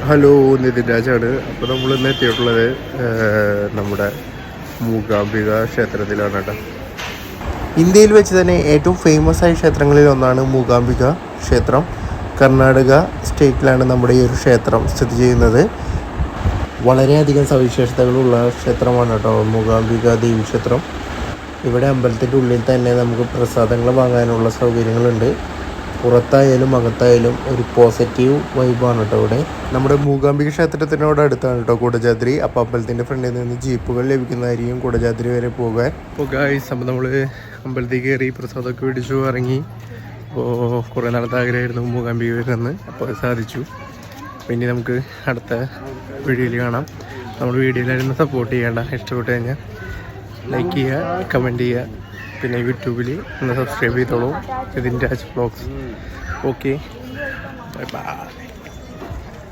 Hello, Nitin രാജാണ്. അപ്പോൾ നമ്മൾ ഇന്ന് എത്തിയിട്ടുള്ളത് നമ്മുടെ മൂകാംബിക ക്ഷേത്രത്തിലാണ് കേട്ടോ. ഇന്ത്യയിൽ വെച്ച് തന്നെ ഏറ്റവും ഫേമസ് ആയ ക്ഷേത്രങ്ങളിൽ ഒന്നാണ് മൂകാംബിക ക്ഷേത്രം. കർണാടക സ്റ്റേറ്റിലാണ് നമ്മുടെ ഈ ഒരു ക്ഷേത്രം സ്ഥിതി ചെയ്യുന്നത്. വളരെയധികം സവിശേഷതകളുള്ള ക്ഷേത്രമാണ് കേട്ടോ മൂകാംബിക ദേവി ക്ഷേത്രം. ഇവിടെ അമ്പലത്തിൻ്റെ ഉള്ളിൽ തന്നെ നമുക്ക് പ്രസാദങ്ങൾ വാങ്ങാനുള്ള സൗകര്യങ്ങളുണ്ട്. പുറത്തായാലും അകത്തായാലും ഒരു പോസിറ്റീവ് വൈബാണ് കേട്ടോ ഇവിടെ. നമ്മുടെ മൂകാംബിക ക്ഷേത്രത്തിനോട് അടുത്താണ് കേട്ടോ കുടജാദ്രി. അപ്പോൾ അമ്പലത്തിൻ്റെ ഫ്രണ്ടിൽ നിന്ന് ജീപ്പുകൾ ലഭിക്കുന്നതായിരിക്കും കുടജാദ്രി വരെ പോകാൻ. അപ്പോൾ ഗായ്സ്, അപ്പോൾ നമ്മൾ അമ്പലത്തിൽ കയറി പ്രസാദമൊക്കെ മേടിച്ചു ഇറങ്ങി. അപ്പോൾ കുറേ നാളത്തെ ആഗ്രഹമായിരുന്നു മൂകാംബിക വരുന്നത്, അപ്പോൾ അത് സാധിച്ചു. അപ്പോൾ ഇനി നമുക്ക് അടുത്ത വീഡിയോയിൽ കാണാം. നമ്മുടെ വീഡിയോയിലായിരുന്നു സപ്പോർട്ട് ചെയ്യേണ്ട. ഇഷ്ടപ്പെട്ട് കഴിഞ്ഞാൽ ലൈക്ക് ചെയ്യുക, കമൻറ്റ് ചെയ്യുക. പിന്നെ യൂട്യൂബിൽ ഒന്ന് സബ്സ്ക്രൈബ് ചെയ്തോളൂ, Nithin Raj vlogs. Okay, bye by.